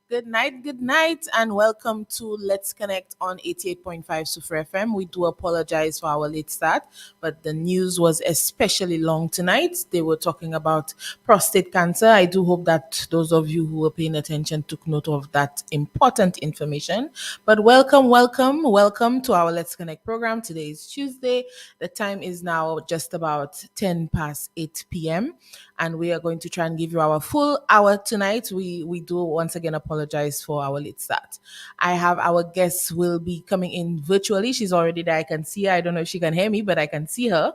good night, and welcome to Let's Connect on 88.5 Super FM. We do apologize for our late start, but the news was especially long tonight. They were talking about prostate cancer. I do hope that those of you who were paying attention took note of that important information. But welcome to our Let's Connect program. Today is Tuesday. The time is now just about 10 past 8 p.m. and we are going to try and give you our full hour tonight. We do once again apologize for our late start. I have our guests will be coming in virtually. She's already there. I can see her. I don't know if she can hear me, but I can see her.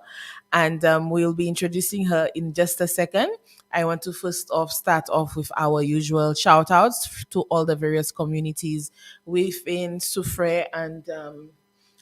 And we'll be introducing her in just a second. I want to first off start off with our usual shout outs to all the various communities within Soufrière and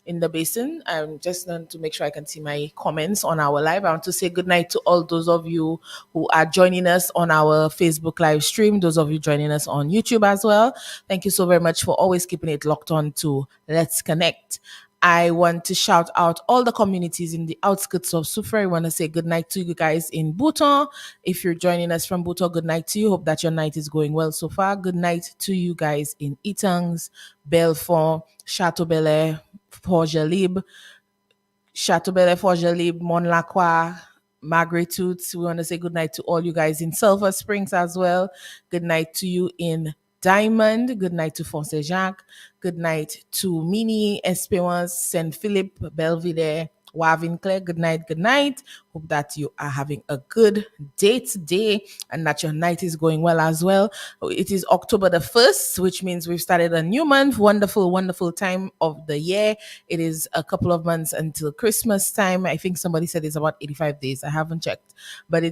in the basin. I'm just going to make sure I can see my comments on our live. I want to say good night to all those of you who are joining us on our Facebook live stream, those of you joining us on YouTube as well. Thank you so very much for always keeping it locked on to Let's Connect. I want to shout out all the communities in the outskirts of Soufrière. I want to say good night to you guys in Bouton. If you're joining us from Bouton, good night to you. Hope that your night is going well so far. Good night to you guys in Itangs, Belfort, Chateau Bel Port-Jalibe, Mont-Lacroix, Margaret Toots. We want to say good night to all you guys in Sulphur Springs as well. Good night to you in Diamond. Good night to Fonse Jacques. Good night to Mini, Espérance, Saint Philippe, Belvedere, Wavinclair. Good night, good night. Hope that you are having a good day today and that your night is going well as well. It is October the 1st, which means we've started a new month. Wonderful time of the year. It is a couple of months until Christmas time. I think somebody said it's about 85 days. I haven't checked, but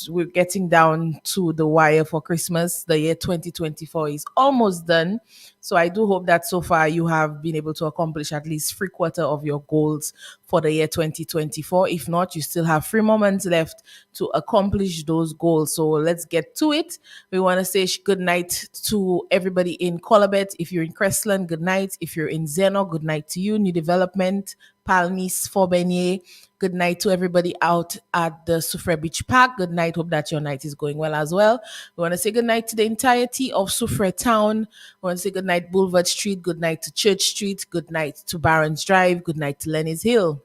we're getting down to the wire for Christmas. The year 2024 is almost done. So I do hope that so far you have been able to accomplish at least three-quarter of your goals for the year 2024. If not, you still have 3 more months left to accomplish those goals. So let's get to it. We want to say good night to everybody in Colabet. If you're in Crestland, good night. If you're in Zeno, good night to you. New Development, Palmis, Forbenier. Good night to everybody out at the Soufrière Beach Park. Good night. Hope that your night is going well as well. We want to say good night to the entirety of Soufrière Town. We want to say good night, Boulevard Street. Good night to Church Street. Good night to Barron's Drive. Good night to Lenny's Hill.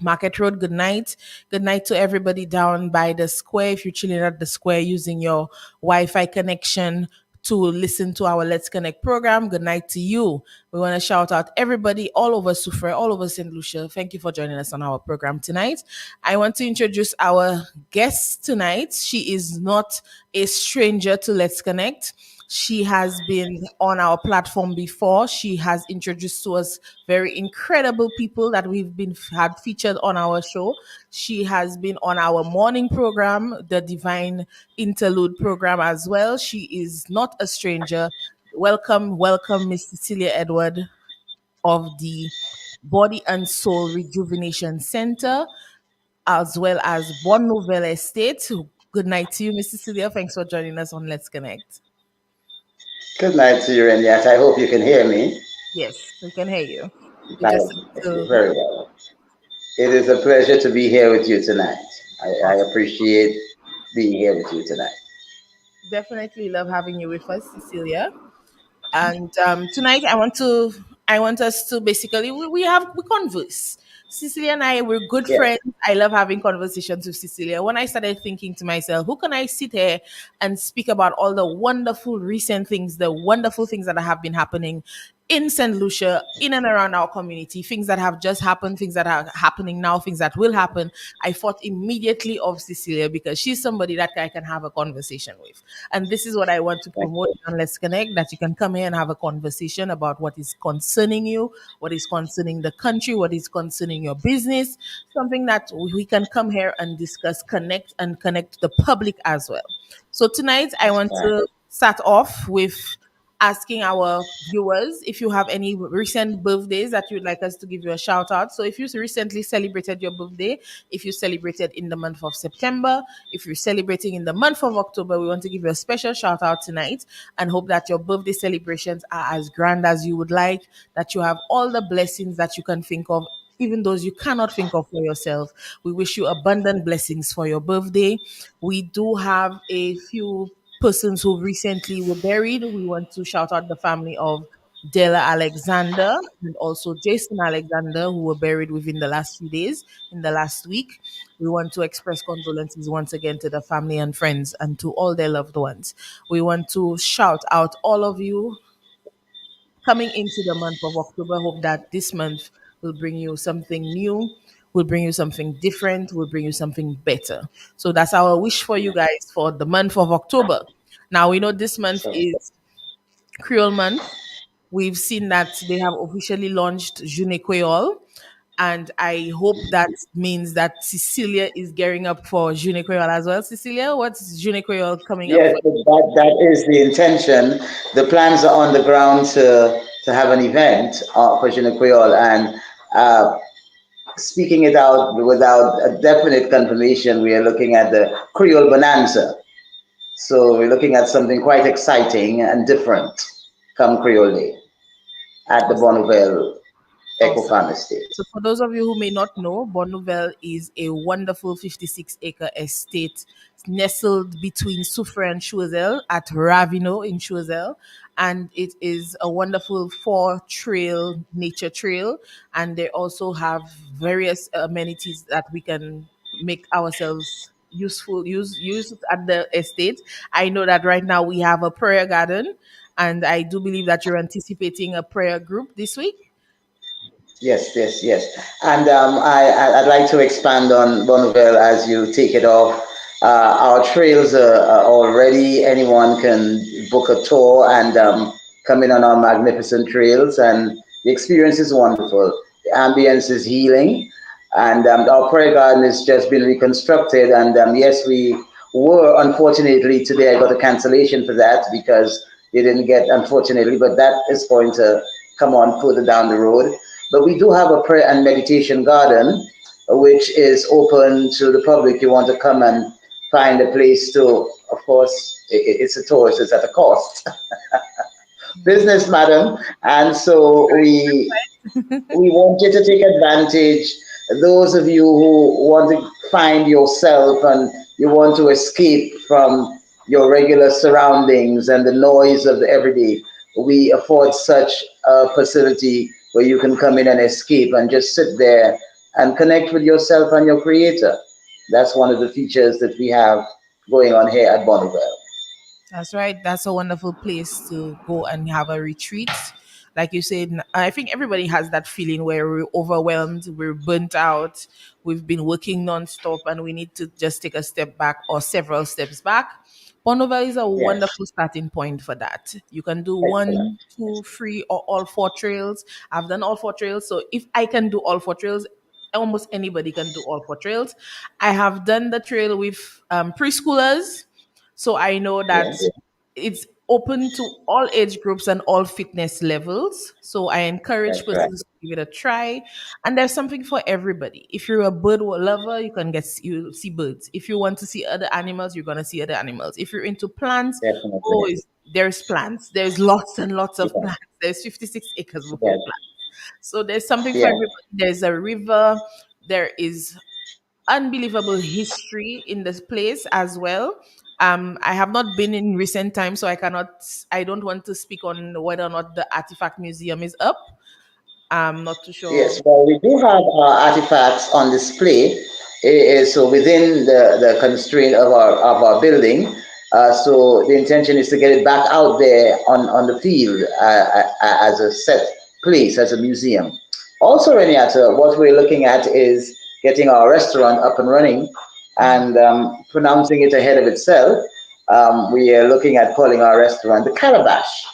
Market Road, good night. Good night to everybody down by the square. If you're chilling at the square using your Wi-Fi connection to listen to our Let's Connect program, good night to you. We want to shout out everybody all over Soufrière, all over St. Lucia. Thank you for joining us on our program tonight. I want to introduce our guest tonight. She is not a stranger to Let's Connect. She has been on our platform before. She has introduced to us very incredible people that had featured on our show. She has been on our morning program, the Divine Interlude program as well. She is not a stranger. Welcome, Miss Cecilia Edward of the Body and Soul Rejuvenation Center, as well as Bon Nouvel Estate. Good night to you, Miss Cecilia. Thanks for joining us on Let's Connect. Good night to you, and yes, I hope you can hear me. Yes, we can hear you. We Right. just Very well. It is a pleasure to be here with you tonight. I appreciate being here with you tonight. definitely love having you with us, Cecilia. And tonight, I want us to basically we converse. Cecilia and I, we're good Yeah. friends. I love having conversations with Cecilia. When I started thinking to myself, who can I sit here and speak about all the wonderful recent things, the wonderful things that have been happening in St. Lucia, in and around our community, things that have just happened, things that are happening now, things that will happen. I thought immediately of Cecilia because she's somebody that I can have a conversation with. And this is what I want to Thank promote on Let's Connect, that you can come here and have a conversation about what is concerning you, what is concerning the country, what is concerning your business, something that we can come here and discuss, connect the public as well. So tonight I want you. to start off with asking our viewers if you have any recent birthdays that you'd like us to give you a shout out. So if you recently celebrated your birthday, if you celebrated in the month of September, if you're celebrating in the month of October, we want to give you a special shout out tonight and hope that your birthday celebrations are as grand as you would like, that you have all the blessings that you can think of, even those you cannot think of for yourself. We wish you abundant blessings for your birthday. We do have a few persons who recently were buried. We want to shout out the family of Della Alexander and also Jason Alexander, who were buried within the last few days, in the last week. We want to express condolences once again to the family and friends and to all their loved ones. We want to shout out all of you coming into the month of October. Hope that this month will bring you something new, will bring you something different, will bring you something better. So that's our wish for you guys for the month of October. Now we know this month So, is Creole month. We've seen that they have officially launched Jounen Kwéyòl, and I hope that means that Cecilia is gearing up for Jounen Kwéyòl as well. Cecilia, what's Jounen Kwéyòl coming up yes, for? that is the intention. The plans are on the ground to have an event for Jounen Kwéyòl, and speaking it out without a definite confirmation, we are looking at the Creole Bonanza. So we're looking at something quite exciting and different come Creole Day at the Bon Awesome. Nouvel Eco Awesome. Farm Estate. So, for those of you who may not know, Bon Nouvel is a wonderful 56-acre estate nestled between Soufrière and Choiseul at Ravino in Choiseul. And it is a wonderful four-trail nature trail. And they also have various amenities that we can make ourselves use at the estate. I know that right now we have a prayer garden, and I do believe that you're anticipating a prayer group this week. Yes, yes, yes. And I'd like to expand on Bonneville as you take it off. Our trails are all ready. Anyone can book a tour and come in on our magnificent trails. And the experience is wonderful. The ambience is healing. And our prayer garden has just been reconstructed. And yes, we were, unfortunately, today I got a cancellation for that because they didn't get, unfortunately, but that is going to come on further down the road. But we do have a prayer and meditation garden, which is open to the public. You want to come and find a place to, of course, it's a tour, so it's at a cost. Business, madam. And so we want you to take advantage. Those of you who want to find yourself and you want to escape from your regular surroundings and the noise of the everyday, we afford such a facility where you can come in and escape and just sit there and connect with yourself and your creator. That's one of the features that we have going on here at Bonneville. That's right. That's a wonderful place to go and have a retreat. Like you said, I think everybody has that feeling where we're overwhelmed, we're burnt out, we've been working nonstop, and we need to just take a step back or several steps back. Bonova is a Yes, wonderful starting point for that. You can do excellent. one, two, three, or all four trails. I've done all four trails. So if I can do all four trails, almost anybody can do all four trails. I have done the trail with preschoolers, so I know that Yes, it's open to all age groups and all fitness levels. So I encourage that's right. persons to give it a try. And there's something for everybody. If you're a bird lover, you see birds. If you want to see other animals, you're gonna see other animals. If you're into plants, Definitely. always there's plants. There's lots and lots of Yeah. plants. There's 56 acres of Yes, plants. So there's something for yeah. everybody. There's a river. There is unbelievable history in this place as well. I have not been in recent times, so I don't want to speak on whether or not the artifact museum is up. I'm not too Yes, sure. well, we do have artifacts on display. So within the constraint of our building, so the intention is to get it back out there on the field as a set place, as a museum. Also, Renata, what we're looking at is getting our restaurant up and running and pronouncing it ahead of itself. We are looking at calling our restaurant the Calabash,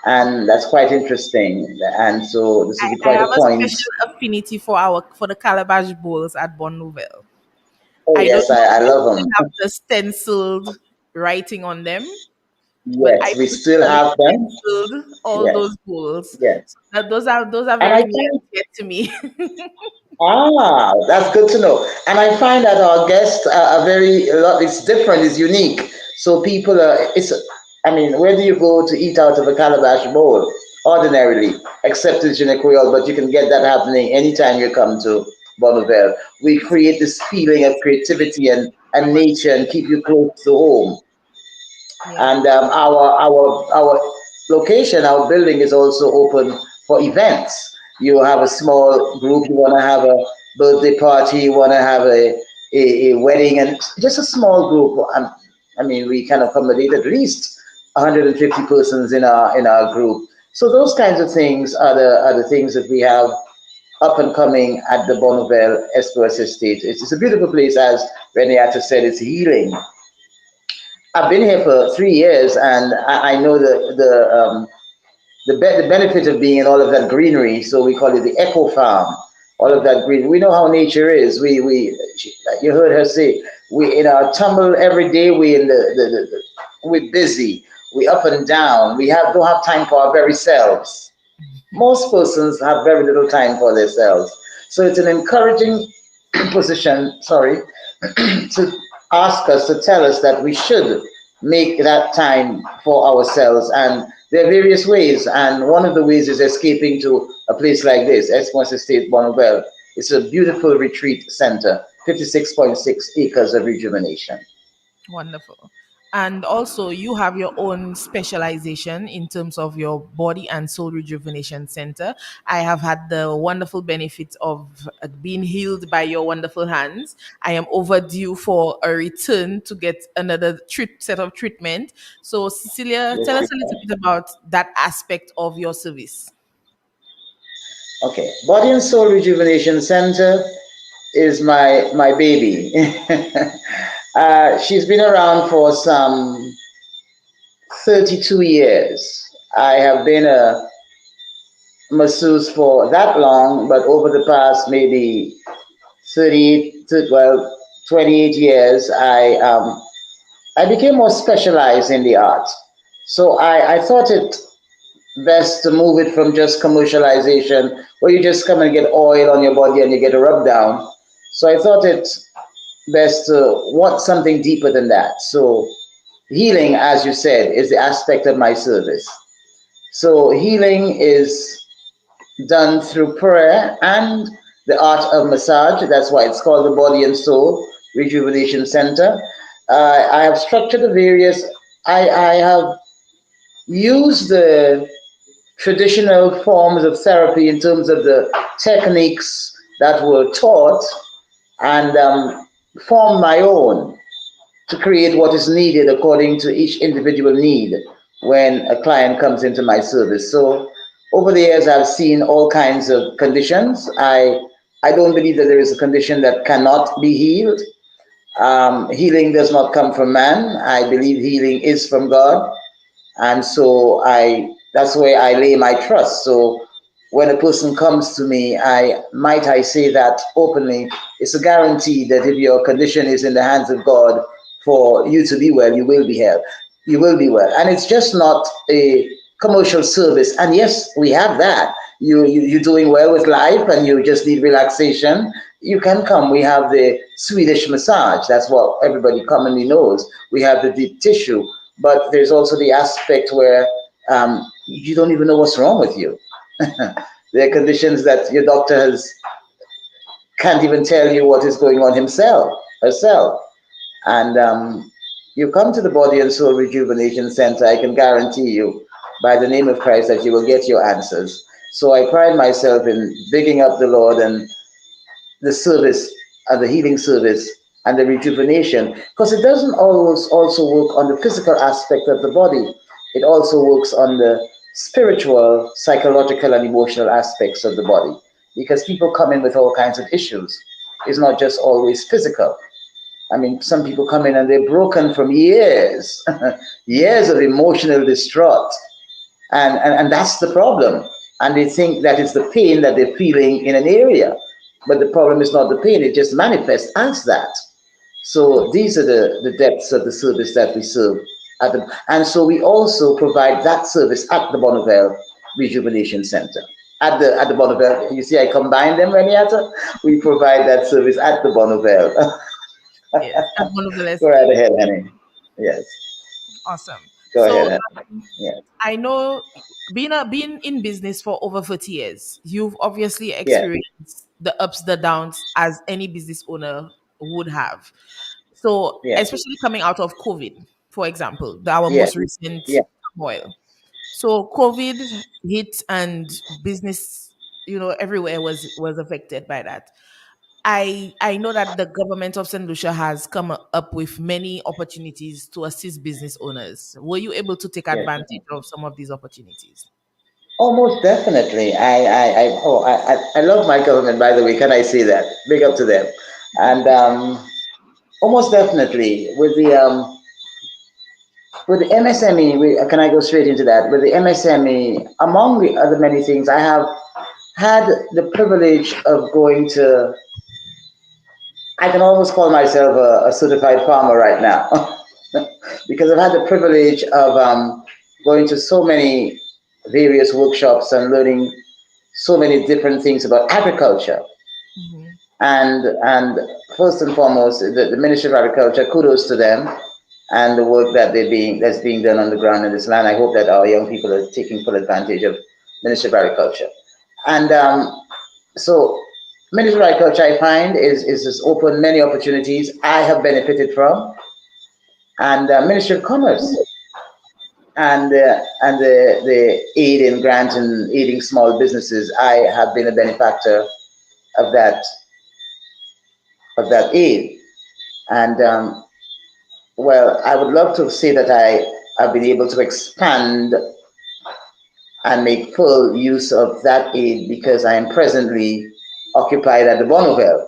and that's quite interesting. And so this will be I quite have a a point. special affinity for the calabash bowls at Bon Nouvel. Oh I don't yes, know I if they love still them. have the stenciled writing on them, but I Yes, we still personally have them. stenciled all Yes, those bowls. yes. So those are And I very near think, and dear to me. that's good to know. And I find that our guests are very, a lot, it's different, it's unique. So people are, I mean, where do you go to eat out of a calabash bowl ordinarily, except in Jounen Kwéyòl, but you can get that happening anytime you come to Bonneville. We create this feeling of creativity and nature and keep you close to home. Yeah. And our location, our building is also open for events. You have a small group, you want to have a birthday party, you want to have a wedding, and just a small group. I mean, we can accommodate at least 150 persons in our group. So those kinds of things are the things that we have up and coming at the Bon Nouvel Esperance Estate. It's a beautiful place, as Renata said. It's healing. I've been here for 3 years, and I know the benefit of being in all of that greenery. So we call it the eco farm. All of that green. We know how nature is. You heard her say, we in our tumble every day. We in we're busy. We up and down. We don't have time for our very selves. Most persons have very little time for themselves. So it's an encouraging position, sorry, to ask us, to tell us that we should make that time for ourselves. And there are various ways. And one of the ways is escaping to a place like this, Esperance Estate Bon Nouvel. It's a beautiful retreat center, 56.6 acres of rejuvenation. Wonderful. And also, you have your own specialization in terms of your body and soul rejuvenation center. I have had the wonderful benefit of being healed by your wonderful hands. I am overdue for a return to get another set of treatment. So, Cecilia, tell Yes, us you a little can. bit about that aspect of your service. Okay, Body and Soul Rejuvenation Center is my baby. She's been around for some 32 years. I have been a masseuse for that long, but over the past maybe 38, well, 28 years, I became more specialized in the art. So I thought it best to move it from just commercialization, where you just come and get oil on your body and you get a rub down. So I thought it best to want something deeper than that. So healing, as you said, is the aspect of my service. So healing is done through prayer and the art of massage. That's why it's called the Body and Soul Rejuvenation Center. I have structured the various. I have used the traditional forms of therapy in terms of the techniques that were taught, and formed my own to create what is needed according to each individual need when a client comes into my service. So over the years, I've seen all kinds of conditions. I don't believe that there is a condition that cannot be healed. Healing does not come from man. I believe healing is from God, and so I that's where I lay my trust. So when a person comes to me, I say that openly, it's a guarantee that if your condition is in the hands of God for you to be well, you will be held. You will be well. And it's just not a commercial service. And yes, we have that. You're doing well with life and you just need relaxation. You can come. We have the Swedish massage. That's what everybody commonly knows. We have the deep tissue. But there's also the aspect where you don't even know what's wrong with you. There are conditions that your doctor can't even tell you what is going on himself, herself. And you come to the Body and Soul Rejuvenation Center, I can guarantee you, by the name of Christ, that you will get your answers. So I pride myself in bigging up the Lord and the service and the healing service and the rejuvenation, because it doesn't always also work on the physical aspect of the body. It also works on the spiritual, psychological, and emotional aspects of the body, because people come in with all kinds of issues. It's not just always physical. I mean, some people come in and they're broken from years, years of emotional distraught, and that's the problem. And they think that it's the pain that they're feeling in an area, but the problem is not the pain, it just manifests as that. So these are the depths of the service that we serve at the, and so we also provide that service at the Bon Nouvel Rejuvenation Center. At the Bon Nouvel, you see, I combine them, Reniata. We provide that service at the Bon Nouvel. Yes, at Bon Nouvel Go right Estate. ahead, honey. Yes, Awesome. go So, ahead, honey. Yes, I know being in business for over 30 years, you've obviously yes, experienced the ups, the downs as any business owner would have. So, yes, especially coming out of COVID. for example, our Yes. most recent Yeah. turmoil. So COVID hit and business, everywhere was affected by that. I know that the government of St. Lucia has come up with many opportunities to assist business owners. Were you able to take Yes. advantage of some of these opportunities? Almost definitely. I love my government, by the way. Can I say that? Big up to them. And almost definitely with the MSME, can I go straight into that? With the MSME, among the other many things, I have had the privilege of going to, I can almost call myself a certified farmer right now because I've had the privilege of going to so many various workshops and learning so many different things about agriculture. Hmm. And first and foremost, the Ministry of Agriculture, kudos to them and the work that's being done on the ground in this land. I hope that our young people are taking full advantage of Ministry of Agriculture. And so Ministry of Agriculture, I find, is has opened many opportunities I have benefited from, and Ministry of Commerce and the aid in grants and aiding small businesses. I have been a benefactor of that aid, and well, I would love to say that I have been able to expand and make full use of that aid because I am presently occupied at the Bon Nouvel.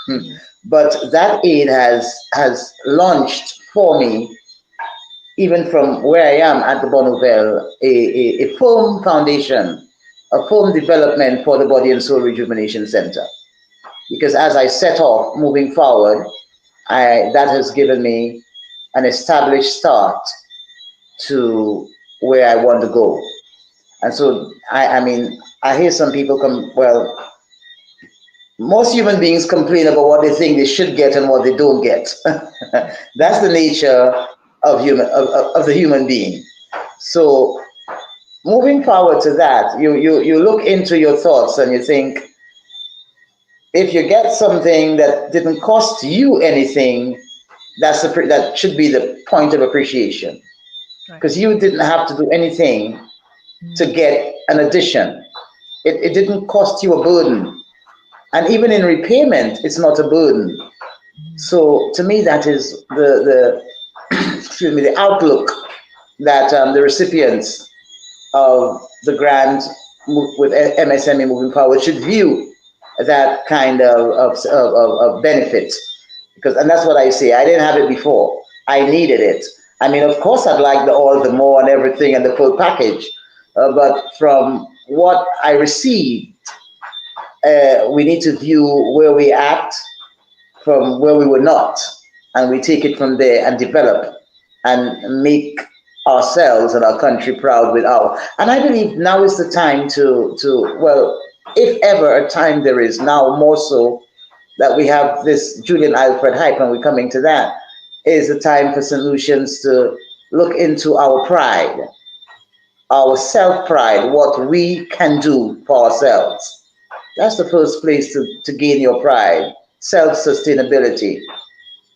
Hmm. But that aid has launched for me, even from where I am at the Bon Nouvel, a firm foundation, a firm development for the Body and Soul Rejuvenation Center. Because as I set off moving forward, that has given me an established start to where I want to go. And so, I mean, I hear some people come, well, most human beings complain about what they think they should get and what they don't get. That's the nature of the human being. So moving forward to that, you look into your thoughts and you think, if you get something that didn't cost you anything, that should be the point of appreciation Right. because you didn't have to do anything to Mm. get an addition. It didn't cost you a burden. And even in repayment, it's not a burden. So to me, that is excuse me, the outlook that the recipients of the grant with MSME moving forward should view that kind of benefit. Because, and that's what I say, I didn't have it before. I needed it. I mean, of course, I'd like the all the more and everything and the full package. But from what I received, we need to view where we at from where we were not, and we take it from there and develop and make ourselves and our country proud with our. And I believe now is the time to well, if ever a time there is now more so that we have this Julien Alfred hype, and we're coming to that, is the time for solutions to look into our pride, our self pride, what we can do for ourselves. That's the first place to gain your pride, self sustainability.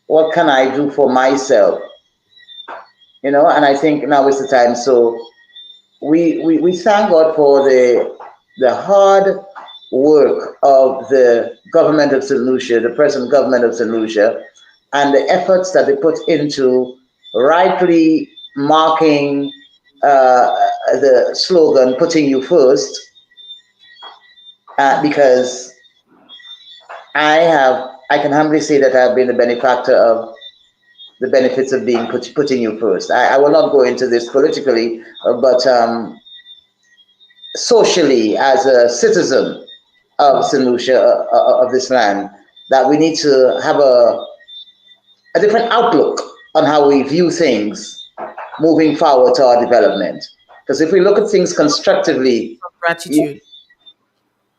What can I do for myself? And I think now is the time. So we thank God for the hard work of the government of St. Lucia, the present government of St. Lucia, and the efforts that they put into rightly marking the slogan "Putting You First," because I can humbly say that I've been a benefactor of the benefits of putting you first. I will not go into this politically, but socially, as a citizen of St. Lucia, of this land, that we need to have a different outlook on how we view things moving forward to our development. Because if we look at things constructively, Of gratitude.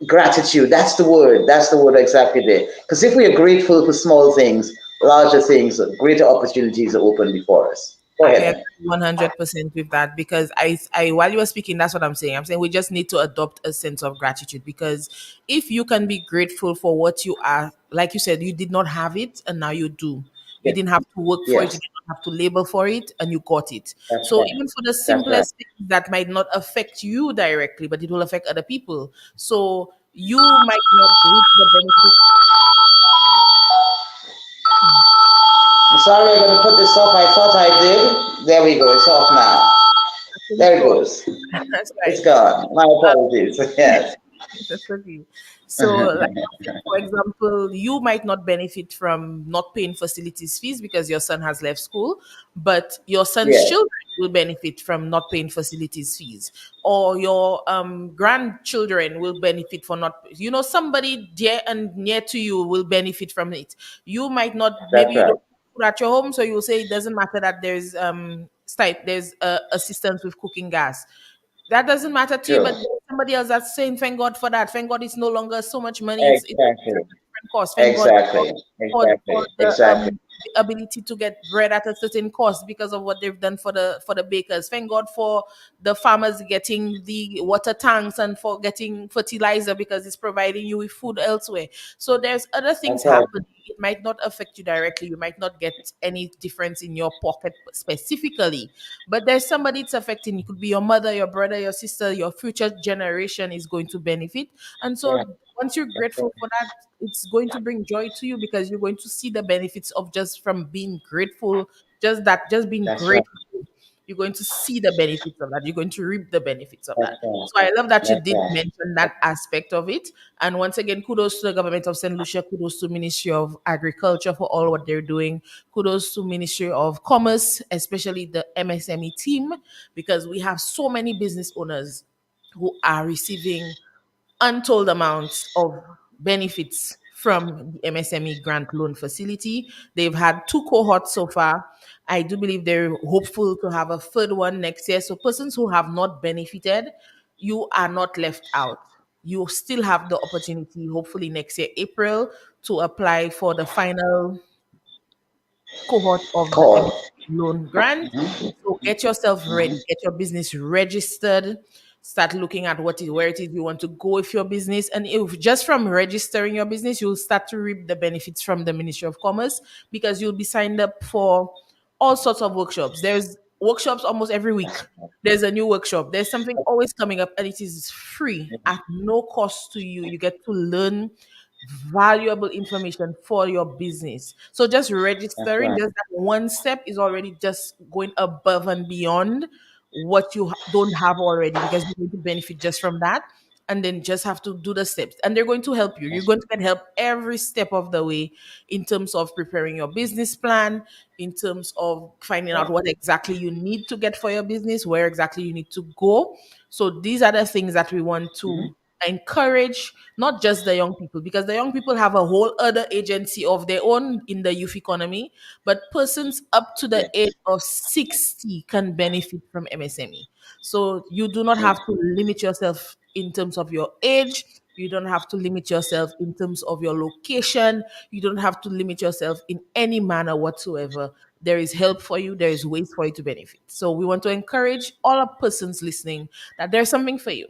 gratitude, that's the word exactly there. Because if we are grateful for small things, larger things, greater opportunities are open before us. Go I ahead, agree man. 100% with that because while you were speaking, that's what I'm saying. I'm saying we just need to adopt a sense of gratitude because if you can be grateful for what you are, like you said, you did not have it and now you do. You Yes. didn't have to work for it, you Yes. didn't have to labor for it, and you got it. That's So right. even for the That's right. simplest things that might not affect you directly, but it will affect other people. So you might not reap the benefit. I'm sorry, I'm going to put this off. I thought I did. There we go. It's off now. Actually There it caught. goes. That's It's right. gone. My apologies. Yes. That's okay. So, like I said, for example, you might not benefit from not paying facilities fees because your son has left school, but your son's Yes. children will benefit from not paying facilities fees, or your grandchildren will benefit for not. Somebody dear and near to you will benefit from it. You might not. Maybe That's you right. don't have food at your home, so you will say it doesn't matter that there's assistance with cooking gas. That doesn't matter to you, True. but there's somebody else that's saying, "Thank God for that. Thank God it's no longer so much money. It's Exactly. a different cost. Thank God for Exactly. for Exactly. the Exactly. ability to get bread at a certain cost because of what they've done for the bakers. Thank God for the farmers getting the water tanks and for getting fertilizer because it's providing you with food elsewhere. So there's other things That's right. happening. It might not affect you directly. You might not get any difference in your pocket specifically, but there's somebody it's affecting. It could be your mother, your brother, your sister, your future generation is going to benefit. And Yeah. so once you're That's grateful right. for that, it's going to bring joy to you because you're going to see the benefits of just from being grateful, just being That's right. grateful. You're going to see the benefits of that. You're going to reap the benefits of That's that. right. So I love that you That's did right. mention that aspect of it. And once again, kudos to the government of St. Lucia, kudos to Ministry of Agriculture for all what they're doing. Kudos to Ministry of Commerce, especially the MSME team, because we have so many business owners who are receiving untold amounts of benefits from the MSME grant loan facility. They've had two cohorts so far. I do believe they're hopeful to have a third one next year. So, persons who have not benefited, you are not left out. You still have the opportunity, hopefully next year, April, to apply for the final cohort of the Call. MSP loan grant. So get yourself ready, get your business registered, start looking at where it is you want to go with your business. And if just from registering your business, you'll start to reap the benefits from the Ministry of Commerce because you'll be signed up for all sorts of workshops. There's workshops almost every week. There's a new workshop. There's something always coming up, and it is free at no cost to you. You get to learn valuable information for your business. So just That's registering, right. just that one step is already just going above and beyond what you don't have already because you're going to benefit just from that. And then just have to do the steps. And they're going to help you. You're That's going to get help every step of the way in terms of preparing your business plan, in terms of finding out right. what exactly you need to get for your business, where exactly you need to go. So these are the things that we want Mhm. to encourage not just the young people because the young people have a whole other agency of their own in the youth economy, but persons up to the Yeah. age of 60 can benefit from MSME. So you do not True. have to limit yourself in terms of your age. You don't have to limit yourself in terms of your location. You don't have to limit yourself in any manner whatsoever. There is help for you. There is ways for you to benefit. So we want to encourage all our persons listening that there's something for you.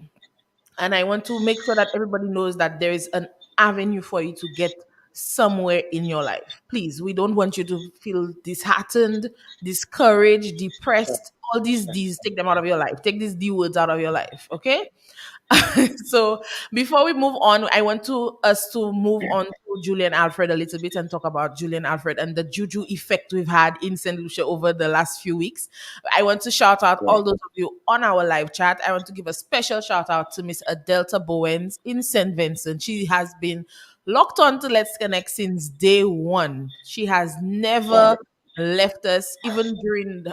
And I want to make sure that everybody knows that there is an avenue for you to get somewhere in your life. Please, we don't want you to feel disheartened, discouraged, depressed. All these D's, take them out of your life. Take these D words out of your life. Okay? So before we move on, I want to us to move on to Julien Alfred a little bit and talk about Julien Alfred and the juju effect we've had in St. Lucia over the last few weeks. I want to shout out Yeah. all those of you on our live chat. I want to give a special shout out to Miss Adelta Bowens in St. Vincent. She has been locked on to Let's Connect since day one. She has never Wonderful. left us, even during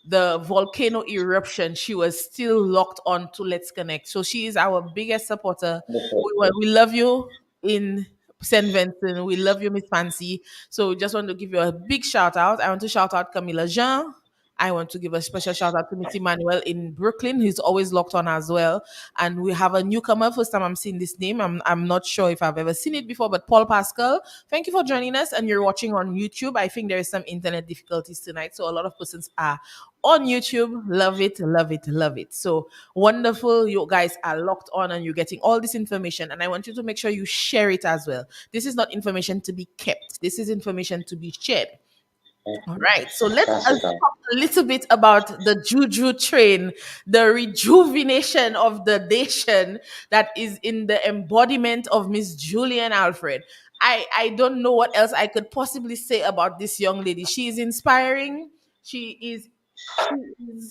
the volcano eruption. She was still locked on to Let's Connect. So she is our biggest supporter. Wonderful. We love you in St. Vincent. We love you, Miss Fancy. So we just want to give you a big shout out. I want to shout out Camilla Jean. I want to give a special shout out to Miss Emmanuel in Brooklyn. He's always locked on as well. And we have a newcomer. First time I'm seeing this name. I'm not sure if I've ever seen it before, but Paul Pascal. Thank you for joining us. And you're watching on YouTube. I think there is some internet difficulties tonight, so a lot of persons are on YouTube. Love it, love it, love it. So wonderful. You guys are locked on and you're getting all this information. And I want you to make sure you share it as well. This is not information to be kept, this is information to be shared. All right, so let Pass us it on. talk a little bit about the Juju train, the rejuvenation of the nation that is in the embodiment of Miss Julien Alfred. I don't know what else I could possibly say about this young lady. She is inspiring. She is she is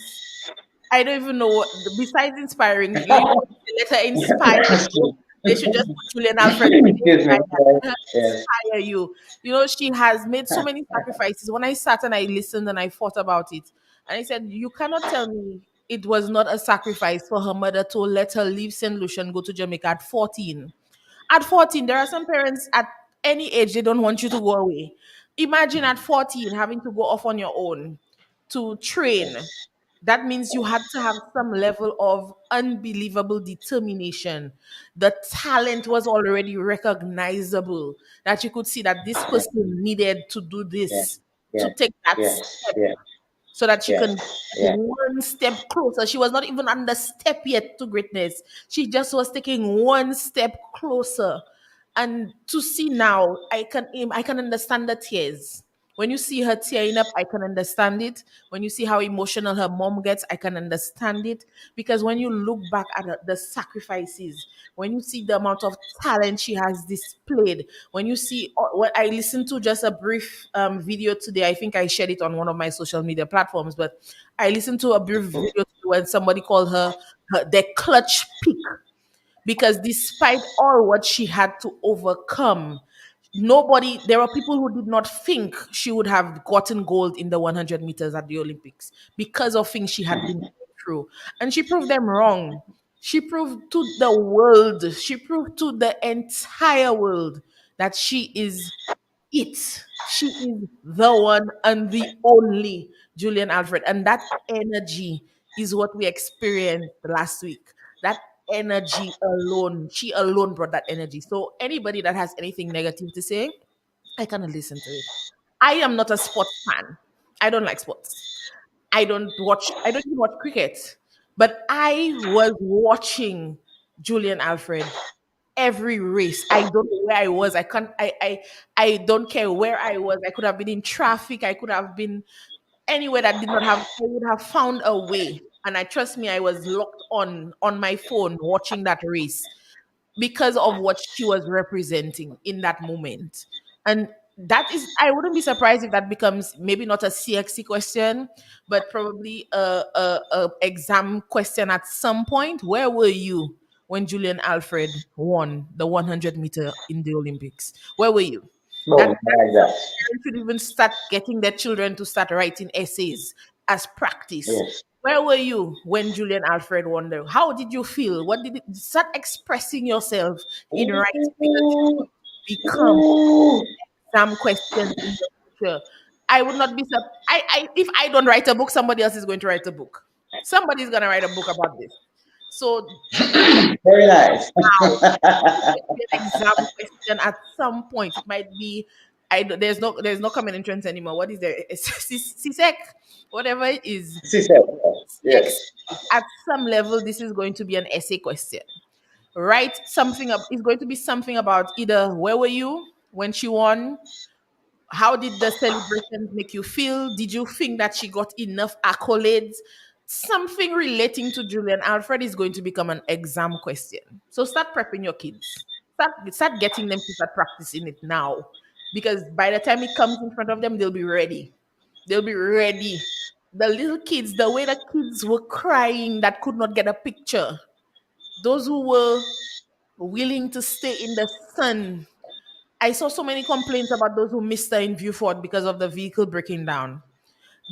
I don't even know what besides inspiring. You know, let her inspire you. They should just put Julian Alfred Excuse me. beside her. Yes, Let her yes. inspire you. You know, she has made so many sacrifices. When I sat and I listened and I thought about it, and I said, you cannot tell me it was not a sacrifice for her mother to let her leave St. Lucia and go to Jamaica at 14. At 14, there are some parents at any age, they don't want you to go away. Imagine at 14 having to go off on your own to train. Yes, That means you had to have some level of unbelievable determination. The talent was already recognizable, that you could see that this person needed to do yes, this, to yes, take that yes, step yes, so that she can yes, get yes. one step closer. She was not even on the step yet to greatness. She just was taking one step closer. And to see now, I can understand the tears. When you see her tearing up, I can understand it. When you see how emotional her mom gets, I can understand it. Because when you look back at the sacrifices, when you see the amount of talent she has displayed, when you see what I listened to just a brief video today, I think I shared it on one of my social media platforms, but I listened to a brief video today when somebody called her their clutch pick, because despite all what she had to overcome, nobody there were people who did not think she would have gotten gold in the 100 meters at the Olympics because of things she had been through, and she proved them wrong. She proved to the world, she proved to the entire world that she is it. She is the one and the only Julian Alfred. And that energy is what we experienced last week. That energy alone, she alone brought that energy. So anybody that has anything negative to say, I cannot listen to it. I am not a sports fan. I don't like sports. I don't even watch cricket. But I was watching Julian Alfred every race. I don't know where I was. I don't care where I was. I could have been in traffic. I could have been anywhere that did not have, I would have found a way. And I trust me, I was locked on my phone watching that race because of what she was representing in that moment. And that is, I wouldn't be surprised if that becomes maybe not a CXC question, but probably a exam question at some point. Where were you when Julian Alfred won the 100-meter in the Olympics? Where were you? Oh, That my is God. something parents should even start getting their children to start writing essays as practice. Yes. Where were you when Julian Alfred won the? How did you feel? What did it start expressing yourself in writing, because it's Ooh, going to become ooh. exam questions in the future. I would not be if I don't write a book, somebody else is going to write a book. Somebody's going to write a book about this. So Very nice. now it's going to be an exam question at some point. It might be there's no common entrance anymore. What is there? CSEC, whatever it is. She said, CX. yes. At some level, this is going to be an essay question. Write something up. It's going to be something about either where were you when she won? How did the celebrations make you feel? Did you think that she got enough accolades? Something relating to Julian Alfred is going to become an exam question. So start prepping your kids. Start getting them to start practicing it now. Because by the time it comes in front of them, they'll be ready. They'll be ready. The little kids, the way the kids were crying that could not get a picture, those who were willing to stay in the sun. I saw so many complaints about those who missed her in Viewfort because of the vehicle breaking down.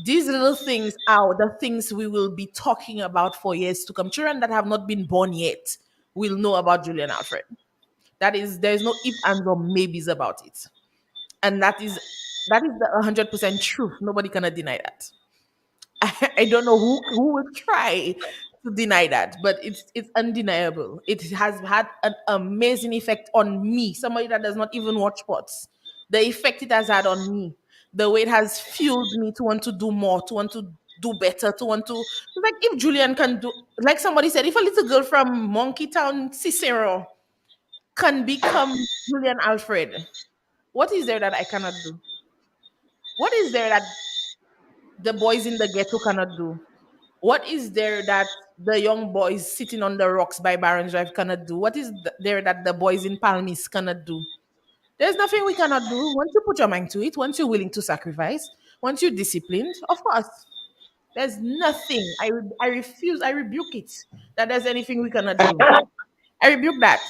These little things are the things we will be talking about for years to come. Children that have not been born yet will know about Julian Alfred. That is, there is no if and or maybes about it, and that is the 100% truth. Nobody cannot deny that. I don't know who would try to deny that, but it's undeniable. It has had an amazing effect on me, somebody that does not even watch sports. The effect it has had on me, the way it has fueled me to want to do more, to want to do better, to want to, like, if Julian can do, like somebody said, if a little girl from Monkey Town, Cicero, can become Julien Alfred, what is there that I cannot do? What is there that the boys in the ghetto cannot do? What is there that the young boys sitting on the rocks by Barron Drive cannot do? What is there that the boys in Palmis cannot do? There's nothing we cannot do. Once you put your mind to it, once you're willing to sacrifice, once you're disciplined, of course, there's nothing. I refuse, I rebuke it that there's anything we cannot do. I rebuke that.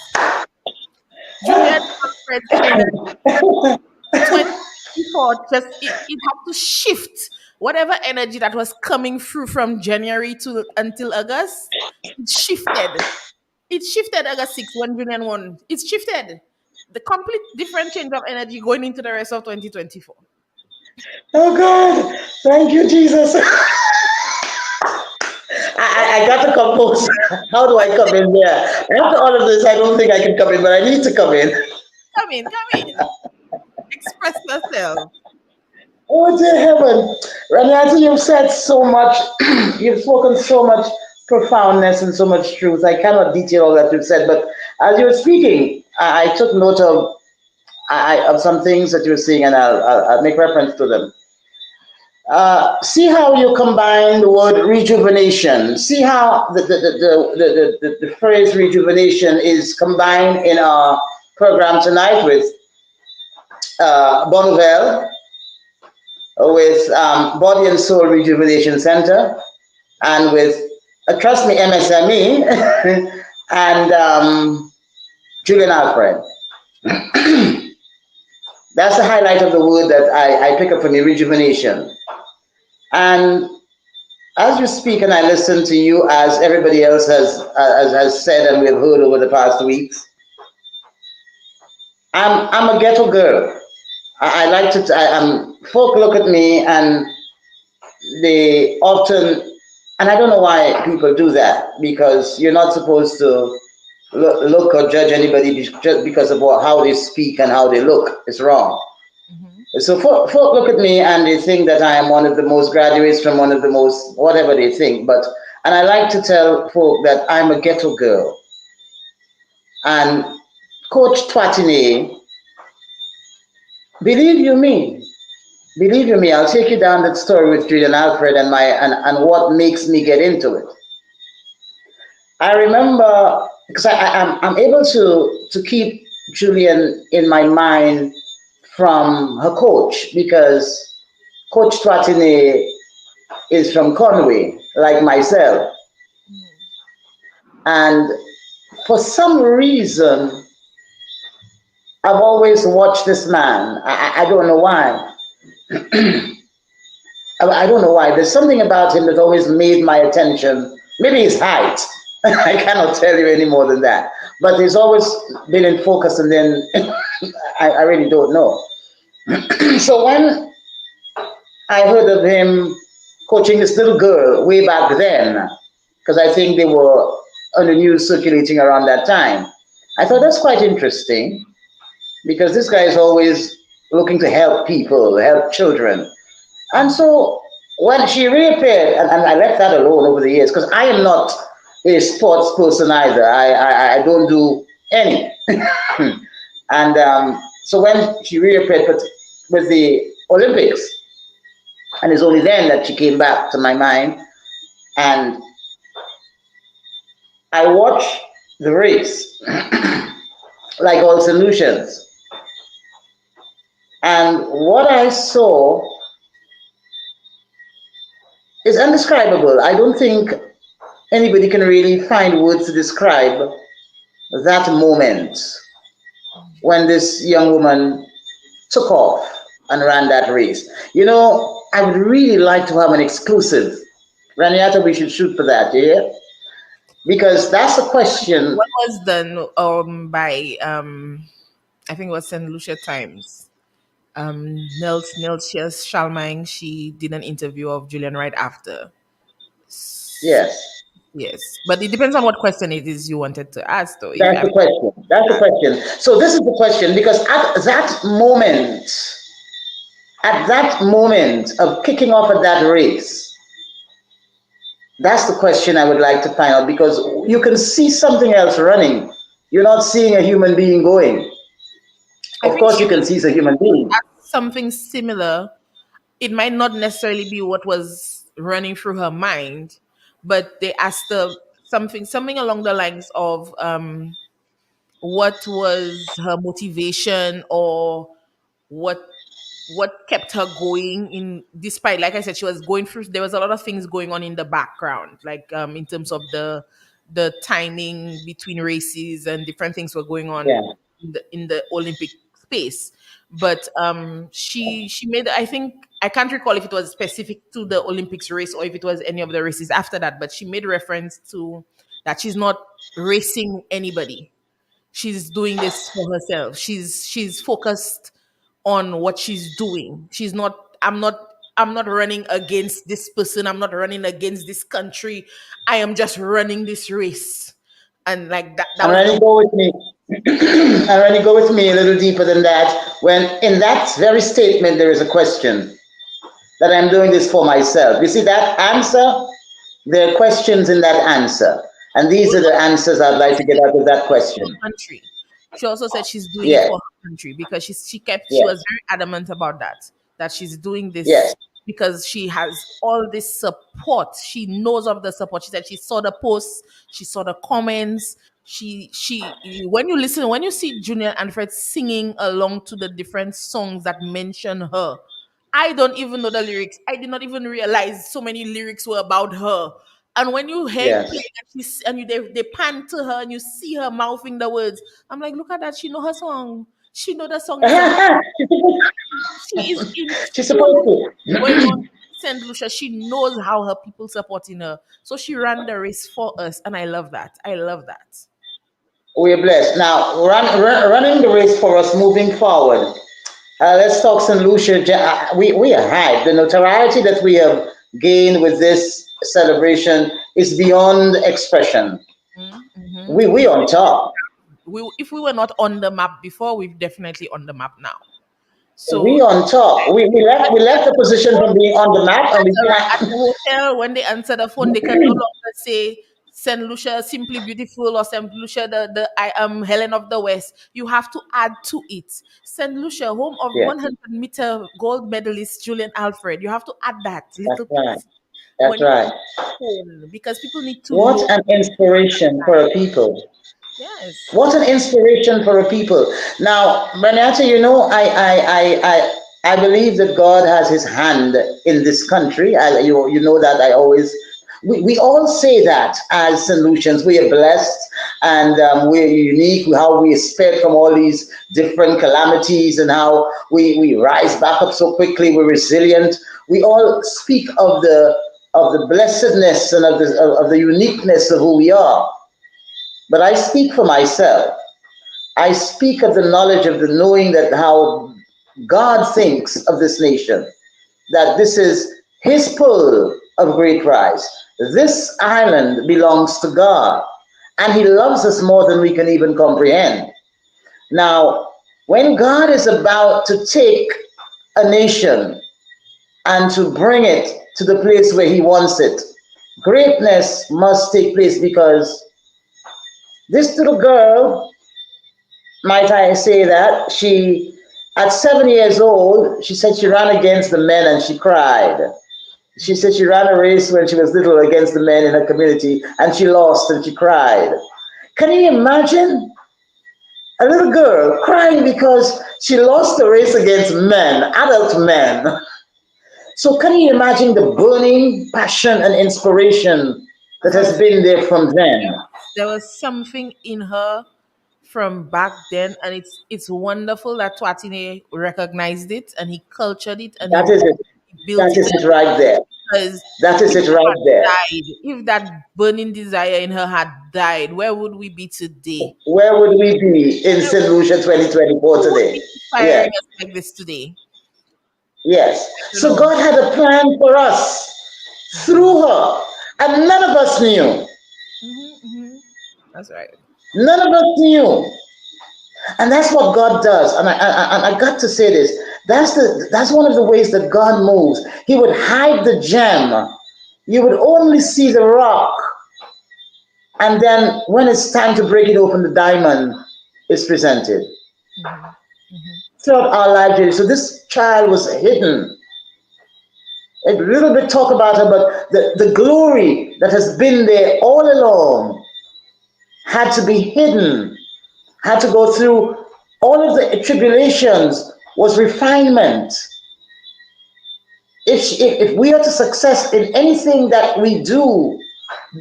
Julian Alfred's energy 2024 just it had to shift whatever energy that was coming through from January to until August. It shifted. It shifted August 6th when Julian won. It shifted. The complete different change of energy going into the rest of 2024. Oh God, thank you, Jesus. I got to compose. How do I come in here? After all of this, I don't think I can come in, but I need to come in. Come in, come in. Express yourself. Oh dear heaven, Renata, you've said so much. You've spoken so much profoundness and so much truth. I cannot detail all that you've said, but as you were speaking, I took note of some things that you were saying, and I'll make reference to them. See how you combine the word rejuvenation. See how the phrase rejuvenation is combined in our program tonight with Bon Nouvel, with Body and Soul Rejuvenation Center, and with, trust me, MSME, and Julien Alfred. That's the highlight of the word that I pick up for me, rejuvenation. And as you speak and I listen to you, as everybody else has said and we've heard over the past weeks, I'm a ghetto girl. I like to. Folk look at me and they often, and I don't know why people do that, because you're not supposed to look or judge anybody just because of how they speak and how they look. It's wrong. Mhm. So folk look at me and they think that I am one of the most graduates from one of the most whatever they think. And I like to tell folk that I'm a ghetto girl. And Coach Twatine, believe you me, believe you me, I'll take you down that story with Julien Alfred and what makes me get into it. I remember because I'm able to keep Julien in my mind from her coach, because Coach Twatine is from Conway, like myself. Mhm. And for some reason, I've always watched this man. I don't know why. I don't know why. There's something about him that always made my attention. Maybe his height. I cannot tell you any more than that. But he's always been in focus, and then I really don't know. So when I heard of him coaching this little girl way back then, because I think they were on the news circulating around that time, I thought that's quite interesting, because this guy is always looking to help people, help children. And so when she reappeared, and I left that alone over the years, because I am not a sports person either. I don't do any. And so when she reappeared with the Olympics, and it's only then that she came back to my mind, and I watched the race, like all solutions. And what I saw is indescribable. I don't think anybody can really find words to describe that moment when this young woman took off and ran that race. You know, I would really like to have an exclusive. Raniata, we should shoot for that, yeah? Because that's a question. What was done by I think it was St. Lucia Times. Nels Shalmang, she did an interview of Julian right after. So, Yes. yes, but it depends on what question it is you wanted to ask, though. If That's I the mean, question. That's the question. So this is the question because at that moment of kicking off at that race, that's the question I would like to find out because you can see something else running. You're not seeing a human being going. I Of think course, she you can see a human being. asked something similar. It might not necessarily be what was running through her mind, but they asked her something along the lines of what was her motivation, or what kept her going, in despite, like I said, she was going through, there was a lot of things going on in the background, like in terms of the timing between races, and different things were going on Yeah. in the Olympic space. But she made, I think, I can't recall if it was specific to the Olympics race or if it was any of the races after that, but she made reference to that she's not racing anybody. She's doing this for herself. She's focused on what she's doing. She's not, I'm not running against this person. I'm not running against this country. I am just running this race. And like that And was when the you go with me, and when you go with me a little deeper than that, when in that very statement there is a question that I'm doing this for myself. You see that answer? There are questions in that answer. And these are the answers I'd like to get out of that question. country. She also said she's doing it Yes, for her country, because she was yes, very adamant about that she's doing yes. this because she has all this support. She knows of the support. She said she saw the posts, she saw the comments. She when you listen, when you see Julien Alfred singing along to the different songs that mention her, I don't even know the lyrics. I did not even realize so many lyrics were about her. And when you hear it play, Yes. they pan to her and you see her mouthing the words, I'm like, look at that. She know her song. She know the song is about. She is in She's tune supposed going on to. St. Lucia. She knows how her people supporting her. So she ran the race for us. And I love that. I love that. We're blessed. Now, running the race for us moving forward. Let's talk St. Lucia. We are hyped. The notoriety that we have gained with this celebration is beyond expression. Mm-hmm. We on top. If we were not on the map before, we're definitely on the map now. We So on top. We left the position from being on the map and we at can't. the hotel, when they answer the phone, they can no longer say Saint Lucia Simply Beautiful or Saint Lucia the I am Helen of the West. You have to add to it. Saint Lucia, home of Yeah, 100-meter gold medalist Julien Alfred. You have to add that that's little right. piece That's when you right. phone, because people need to What know. an inspiration for a people. Yes. What an inspiration for a people. Now, Bernata, I believe that God has his hand in this country. You know that I always, we all say that as solutions. We are blessed and we're unique, how we are spared from all these different calamities and how we rise back up so quickly. We're resilient. We all speak of the blessedness and of the uniqueness of who we are. But I speak for myself. I speak of the knowledge of the knowing that how God thinks of this nation, that this is his pull of great price. This island belongs to God, and he loves us more than we can even comprehend. Now, when God is about to take a nation and to bring it to the place where he wants it, greatness must take place because this little girl, might I say that, at 7 years old, she said she ran against the men and she cried. She said she ran a race when she was little against the men in her community and she lost and she cried. Can you imagine a little girl crying because she lost a race against men, adult men? So can you imagine the burning passion and inspiration that As I has was been there from then? there was something in her from back then, and it's wonderful that Twatine recognized it and he cultured it and That is it. he built That it is it right there. because That is if it it right had there. died, if that burning desire in her had died, where would we be today? Where would we be in Where St. Lucia 2024 Who would today? be inspiring Yes, us like this today? Yes. You So know. God had a plan for us through her, and none of us knew. Mm-hmm. That's right. None of us knew. And that's what God does. And I got to say this. That's one of the ways that God moves. He would hide the gem. You would only see the rock. And then when it's time to break it open, the diamond is presented Mm-hmm. Mm-hmm. throughout our life journey. So this child was hidden. A little bit talk about her, but the glory that has been there all along had to be hidden, had to go through all of the tribulations, was refinement. If we are to success in anything that we do,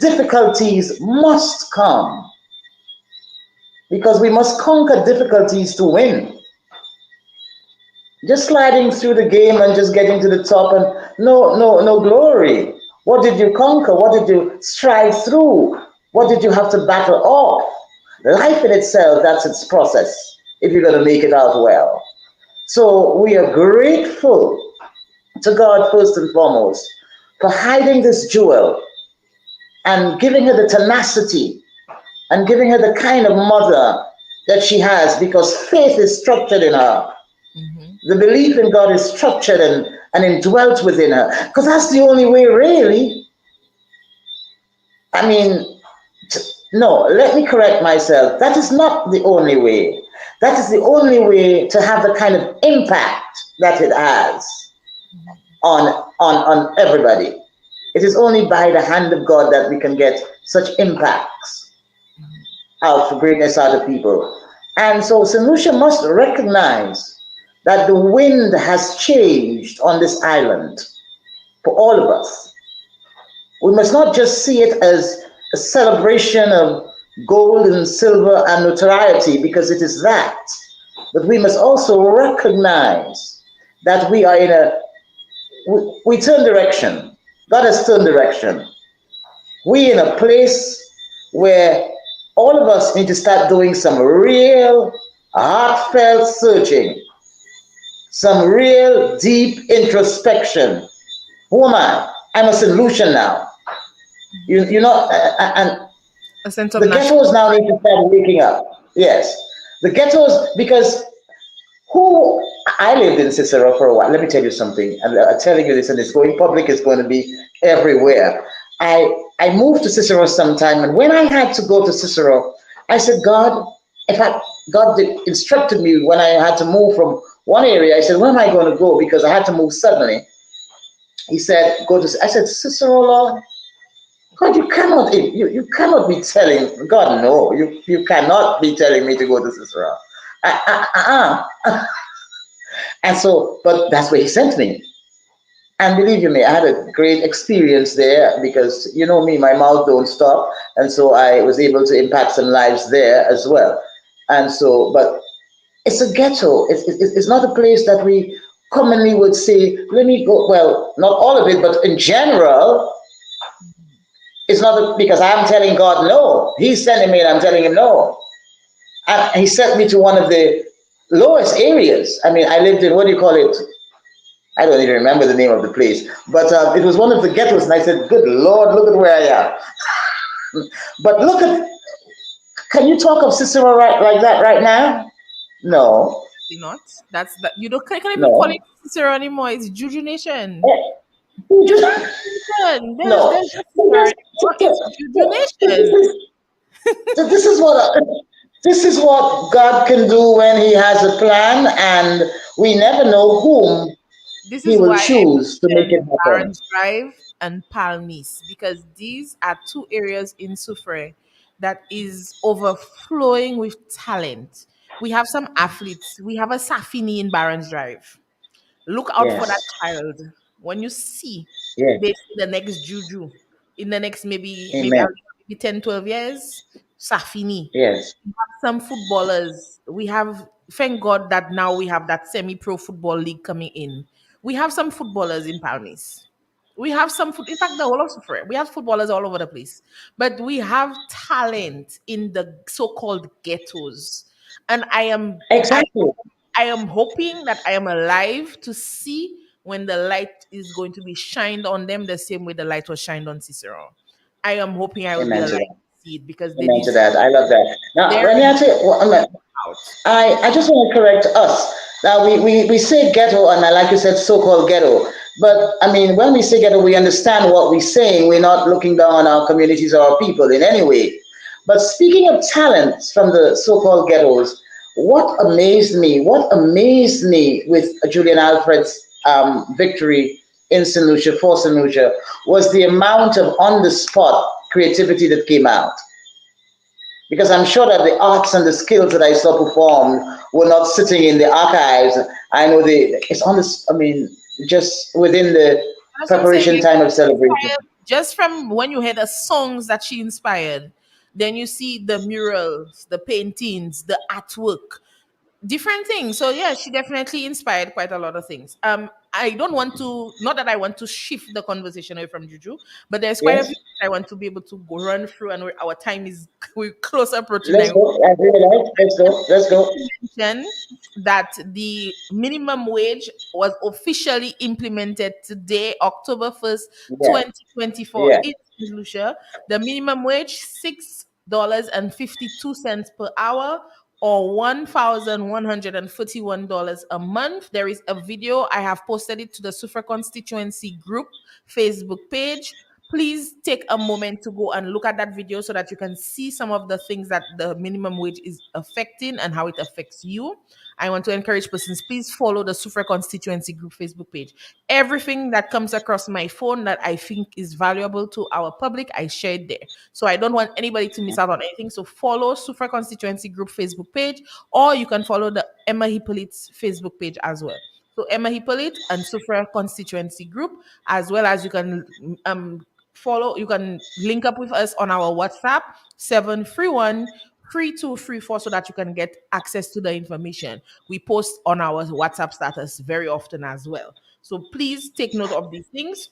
difficulties must come because we must conquer difficulties to win. Just sliding through the game and just getting to the top and no glory. What did you conquer? What did you strive through? What did you have to battle off? Life in itself, that's its process if you're going to make it out well. So we are grateful to God first and foremost for hiding this jewel and giving her the tenacity and giving her the kind of mother that she has because faith is structured in her. Mm-hmm. The belief in God is structured and indwelt within her. Because that's the only way, really. I mean, no, let me correct myself. That is not the only way. That is the only way to have the kind of impact that it has on, on everybody. It is only by the hand of God that we can get such impacts out for greatness out of people. And so St. Lucia must recognize that the wind has changed on this island for all of us. We must not just see it as a celebration of gold and silver and notoriety, because it is that. But we must also recognize that we are in we turn direction. God has turned direction. We in a place where all of us need to start doing some real heartfelt searching, some real deep introspection. Who am I? I'm a solution now. You know, and A sense of the national ghettos now need pride. to start waking up. Yes, the ghettos, because who I lived in Cicero for a while. Let me tell you something. I'm telling you this, and it's going public. It's going to be everywhere. I moved to Cicero sometime, and when I had to go to Cicero, I said, God, if I God instructed me when I had to move from one area. I said, where am I going to go? Because I had to move suddenly. He said, go to. I said, Cicero, Lord. God, you cannot be telling God no. You cannot be telling me to go to Cicero. And so, but that's where he sent me. And believe you me, I had a great experience there because you know me, my mouth don't stop, and so I was able to impact some lives there as well. And so, but it's a ghetto. It's not a place that we commonly would say, let me go. Well, not all of it, but in general, it's not because I'm telling God no. He's sending me, and I'm telling him no. And he sent me to one of the lowest areas. I mean, I lived in what do you call it? I don't even remember the name of the place, but it was one of the ghettos, and I said, "Good Lord, look at where I am." But look at, can you talk of Cicero right like that right now? No, Not. That's that. You don't can't even call it no. Cicero anymore. It's Juju Nation. Eh, you It's just Juju Nation. no. There's no Cicero anymore. It's Juju This Nation. is this is what this is what God can do when He has a plan, and we never know whom This He is will why I choose to make it mentioned happen. Barron's Drive and Palmis because these are two areas in Soufre that is overflowing with talent. We have some athletes. We have a Safini in Barron's Drive. Look out for that Yes, child. When you see yes, they see the next Juju in the next maybe Amen. 10, 12 years, Safini. Yes, Some footballers. We have, thank God that now we have that semi-pro football league coming in. We have some footballers in Palmis. We have in fact, the whole of Sufre. We have footballers all over the place. But we have talent in the so-called ghettos. And I exactly. am hoping that I am alive to see when the light is going to be shined on them the same way the light was shined on Cicero. I am hoping I will be Amen to alive that. to see it because they Amen need to that. I love that. Now, their when you say, well, out. I just want to correct us. Now, we say ghetto, and I like you said, so-called ghetto. But I mean, when we say ghetto, we understand what we're saying. We're not looking down on our communities or our people in any way. But speaking of talents from the so-called ghettos, what amazed me with Julian Alfred's victory in St. Lucia, for St. Lucia, was the amount of on-the-spot creativity that came out, because I'm sure that the arts and the skills that I saw performed were not sitting in the archives. I know it's on this. I mean, just within the That's what I'm saying. preparation time of celebration. Just from when you hear the songs that she inspired, then you see the murals, the paintings, the artwork, different things. So yeah, she definitely inspired quite a lot of things. I don't want to, not that I want to shift the conversation away from Juju, but there's quite a few Yes, things I want to be able to go run through, and our time is we're close approaching let's 9. go. I really like. Let's go. Let's go. To mention that the minimum wage was officially implemented today, October 1st, Yeah, 2024 yeah. in St. Lucia. The minimum wage, $6.52 per hour, or $1,141 a month. There is a video. I have posted it to the Sufra constituency group Facebook page. Please take a moment to go and look at that video so that you can see some of the things that the minimum wage is affecting and how it affects you. I want to encourage persons, please follow the Sufra constituency group Facebook page. Everything that comes across my phone that I think is valuable to our public, I share it there. So I don't want anybody to miss out on anything. So follow Sufra constituency group Facebook page, or you can follow the Emma Hippolyte's Facebook page as well. So Emma Hippolyte and Sufra constituency group, as well as you can you can link up with us on our WhatsApp 731-3234 so that you can get access to the information. We post on our WhatsApp status very often as well. So please take note of these things.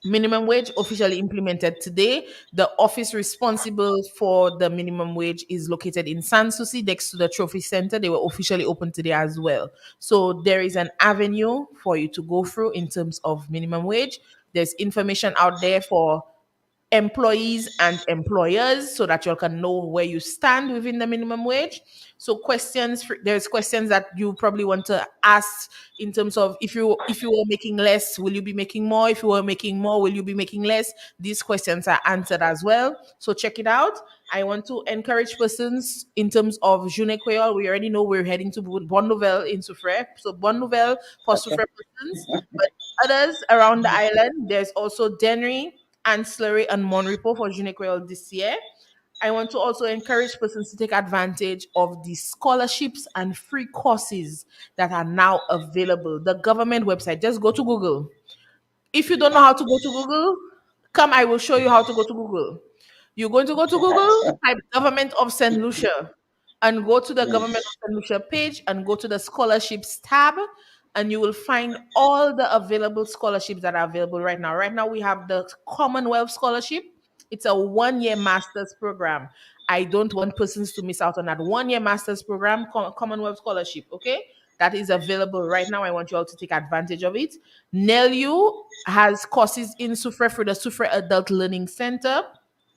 Minimum wage officially implemented today. The office responsible for the minimum wage is located in Sanssouci next to the Trophy Center. They were officially open today as well. So there is an avenue for you to go through in terms of minimum wage. There's information out there for employees and employers so that you can know where you stand within the minimum wage. So there's questions that you probably want to ask in terms of if you were making less, will you be making more? If you were making more, will you be making less? These questions are answered as well. So check it out. I want to encourage persons in terms of Jounen Kwéyòl. We already know we're heading to Bon Nouvel in Soufrière. So Bon Nouvel for Okay. Soufrière persons, but others around the island, there's also Dennery, Ancillary, and Monrepo for Jounen Kwéyòl this year. I want to also encourage persons to take advantage of the scholarships and free courses that are now available. The government website, just go to Google. If you don't know how to go to Google, come, I will show you how to go to Google. You're going to go to Google, type Government of St. Lucia, and go to the Government of St. Lucia page and go to the scholarships tab, and you will find all the available scholarships that are available right now. Right now, we have the Commonwealth Scholarship. It's a 1 year master's program. I don't want persons to miss out on that 1 year master's program, Commonwealth Scholarship. Okay, that is available right now. I want you all to take advantage of it. NELU has courses in Soufrière for the Soufrière Adult Learning Center.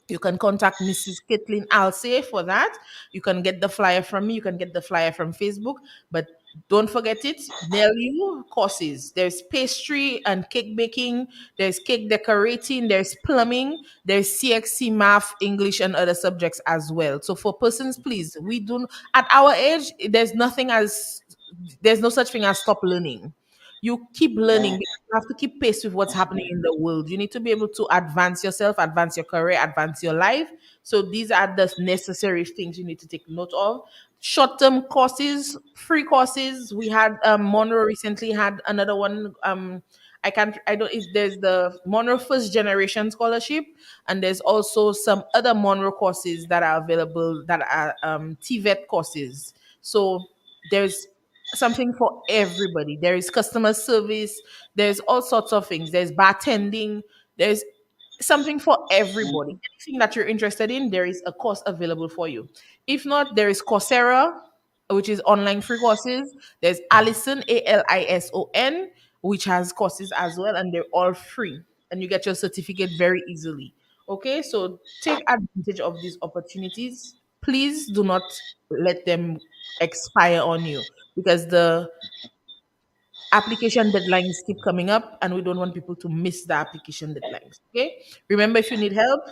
You can contact Mrs. Caitlin Alsay for that. You can get the flyer from me. You can get the flyer from Facebook. But don't forget it. NELU courses. There's pastry and cake baking. There's cake decorating. There's plumbing. There's CXC, math, English, and other subjects as well. So for persons, please, we do at our age. There's no such thing as stop learning. You keep learning because you have to keep pace with what's happening in the world. You need to be able to advance yourself, advance your career, advance your life. So these are the necessary things you need to take note of. Short-term courses, free courses. We had Monroe recently had another one. I don't if there's the Monroe First Generation Scholarship, and there's also some other Monroe courses that are available that are TVET courses. So there's something for everybody. There is customer service, there's all sorts of things. There's bartending, there's something for everybody. Anything that you're interested in, there is a course available for you. If not, there is Coursera, which is online free courses. There's Alison, Alison, which has courses as well, and they're all free, and you get your certificate very easily. Okay, so take advantage of these opportunities. Please do not let them expire on you, because the application deadlines keep coming up and we don't want people to miss the application deadlines. Okay, remember, if you need help,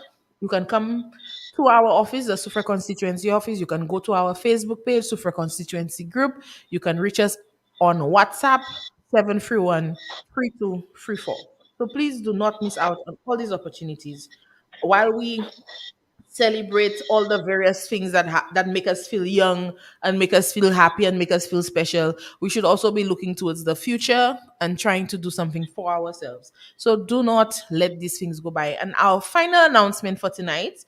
you can come to our office, the Sufra constituency office. You can go to our Facebook page, Sufra constituency group. You can reach us on WhatsApp, 731-3234. So please do not miss out on all these opportunities while we celebrate all the various things that make us feel young and make us feel happy and make us feel special. We should also be looking towards the future and trying to do something for ourselves. So do not let these things go by. And our final announcement for tonight,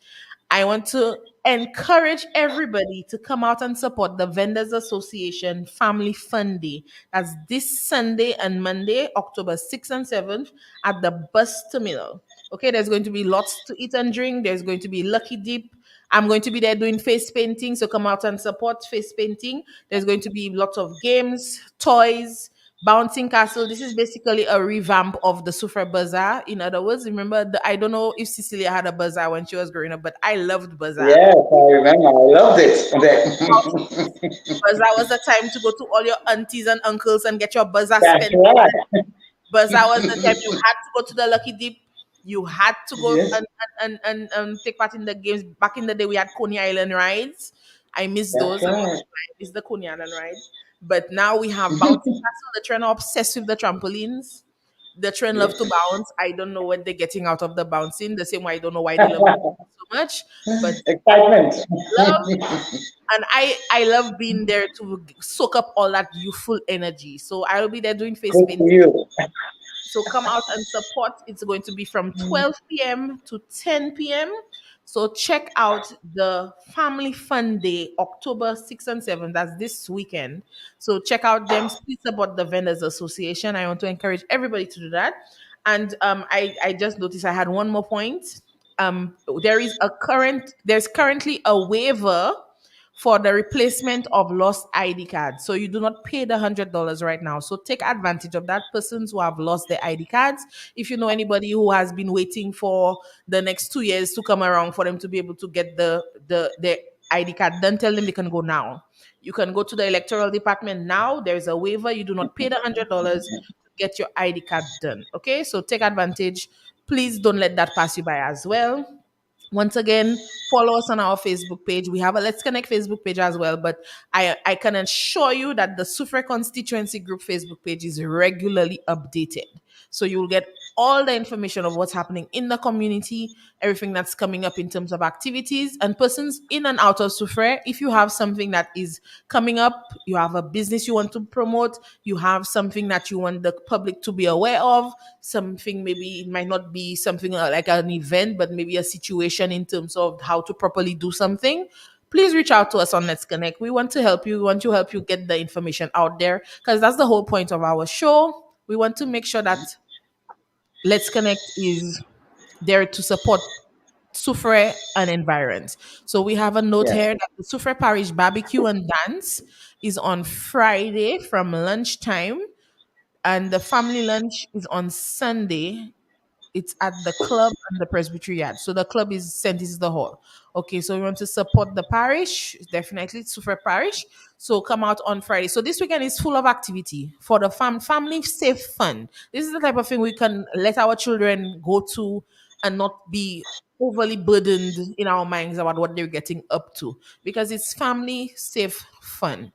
I want to encourage everybody to come out and support the Vendors Association Family Fun Day. That's this Sunday and Monday, October 6th and 7th, at the bus terminal. Okay, there's going to be lots to eat and drink. There's going to be lucky dip. I'm going to be there doing face painting, so come out and support face painting. There's going to be lots of games, toys, bouncing castle. This is basically a revamp of the Sufra Bazaar. In other words, remember, I don't know if Cecilia had a bazaar when she was growing up, but I loved bazaar. Yes, I remember. I loved it. Bazaar was the time to go to all your aunties and uncles and get your bazaar That's spent. right. Bazaar was the time you had to go to the Lucky Dip. You had to go Yes, and take part in the games. Back in the day, we had Coney Island rides. I miss that's those. right. I miss the Coney Island rides. But now we have bouncy castle. The children are obsessed with the trampolines. The children love to Yes. bounce. I don't know what they're getting out of the bouncing. The same way I don't know why they love so much. But Excitement. love, and I love being there to soak up all that youthful energy. So I'll be there doing face Good for painting. you. So come out and support. It's going to be from 12 p.m. to 10 p.m. So check out the Family Fun Day, October 6th and 7th. That's this weekend. So check out them. Please support the Vendors Association. I want to encourage everybody to do that. And I just noticed I had one more point. There's currently a waiver for the replacement of lost ID cards. So you do not pay the $100 right now. So take advantage of that. Persons who have lost their ID cards. If you know anybody who has been waiting for the next 2 years to come around for them to be able to get the ID card, then tell them they can go now. You can go to the electoral department now. There's a waiver. You do not pay the $100 to get your ID card done. Okay, so take advantage. Please don't let that pass you by as well. Once again, follow us on our Facebook page. We have a Let's Connect Facebook page as well, but I can assure you that the Sufre Constituency Group Facebook page is regularly updated. So you will get all the information of what's happening in the community, everything that's coming up in terms of activities and persons in and out of Sufre. If you have something that is coming up, you have a business you want to promote, you have something that you want the public to be aware of, something, maybe it might not be something like an event, but maybe a situation in terms of how to properly do something, please reach out to us on Let's Connect. We want to help you. We want to help you get the information out there, because that's the whole point of our show. We want to make sure that Let's Connect is there to support Sufre and environs. So we have a note Yes. here that the Sufre Parish Barbecue and Dance is on Friday from lunchtime, and the family lunch is on Sunday. It's at the club and the Presbyterian. So the club is St. Isidore Hall. Okay, so we want to support the parish, definitely Sufre Parish. So come out on Friday. So this weekend is full of activity for the family safe fun. This is the type of thing we can let our children go to and not be overly burdened in our minds about what they're getting up to, because it's family safe fun.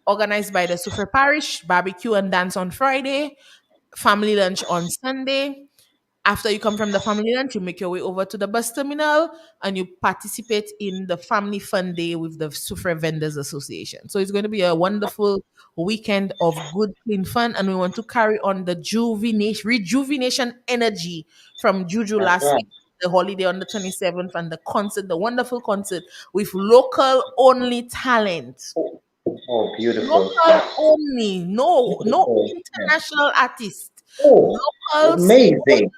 Organized by the Sufre Parish, barbecue and dance on Friday, family lunch on Sunday. After you come from the family lunch, you make your way over to the bus terminal and you participate in the family fun day with the Sufre Vendors Association. So it's going to be a wonderful weekend of good, clean fun. And we want to carry on the rejuvenation energy from Juju That's last right. week, the holiday on the 27th, and the concert, the wonderful concert with local only talent. Oh, beautiful. Local only, no Beautiful. Yeah. international artist. Oh, Locals amazing. only.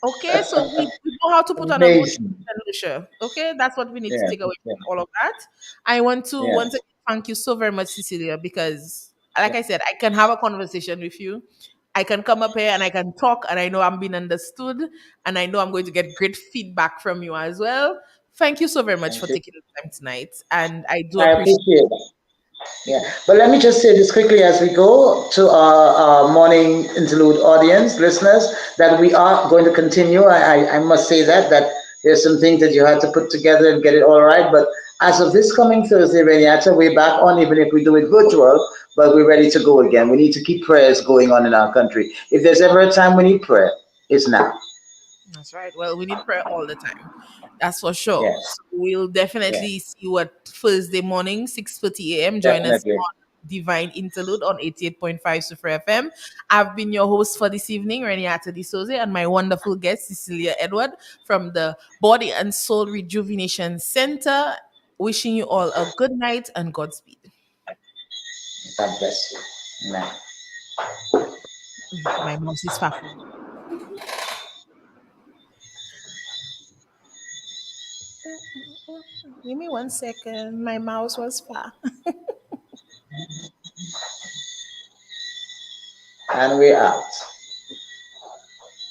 Okay, so we know how to put on a good Amazing. Lucia. Okay, that's what we need to Yeah. take away Yeah. from all of that. I want to Yeah. once again thank you so very much, Cecilia, because like I said, I can have a conversation with you. I can come up here and I can talk, and I know I'm being understood, and I know I'm going to get great feedback from you as well. Thank you so very much Thank for you. taking the time tonight, and I do I appreciate. appreciate it. Yeah, but let me just say this quickly as we go to our morning interlude audience, listeners, that we are going to continue. I must say that there's some things that you had to put together and get it all right. But as of this coming Thursday, Renata, we're back on, even if we do it virtual, but we're ready to go again. We need to keep prayers going on in our country. If there's ever a time we need prayer, it's now. That's right. Well, we need prayer all the time. That's for sure. Yes, So we'll yes, definitely see what Thursday morning, 6:30 a.m. Join us definitely. on Divine Interlude on 88.5 Super FM. I've been your host for this evening, Reniata D'Souza, and my wonderful guest, Cecilia Edward from the Body and Soul Rejuvenation Center. Wishing you all a good night and Godspeed. God bless you. Amen. My mouse is far from me. Give me 1 second. My mouse was far. And we're out.